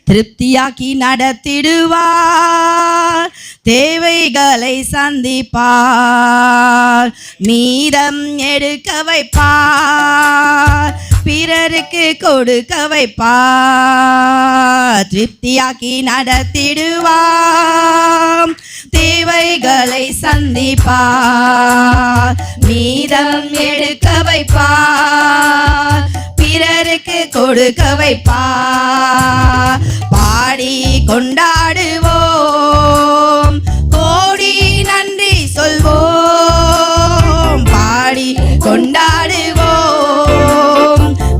திருப்தியாக்கி நடத்திடுவார், தேவைகளை சந்திப்பார், மீதம் எடுக்க வைப்பார், பிறருக்கு கொடுக்க வைப்பார். திருப்தியாக்கி நடத்திடுவார், தேவைகளை சந்திப்பார், மீதம் எடுக்க வைப்பார், பிறருக்கு கொடுக்க வைப்பார். பாடி கொண்டாடுவோம், கோடி நன்றி சொல்வோம். பாடி கொண்டாடுவோம்,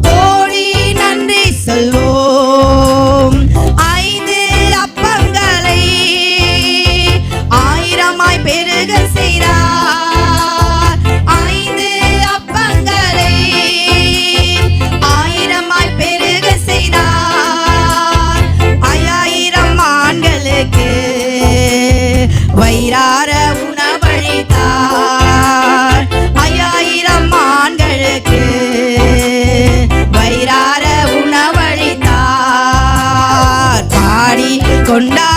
கோடி நன்றி சொல்வோம். 5 அப்பங்களை 1000ஆய் பெருக செய்தார். 5 அப்பங்களை 1000ஆய் பெருக செய்தார். 5000 ஆண்களுக்கு வயிறார உணவளித்தார். 5000 ஆண்களுக்கு வயிறார உணவளித்தார். பாடி கொண்டாடுவோம்,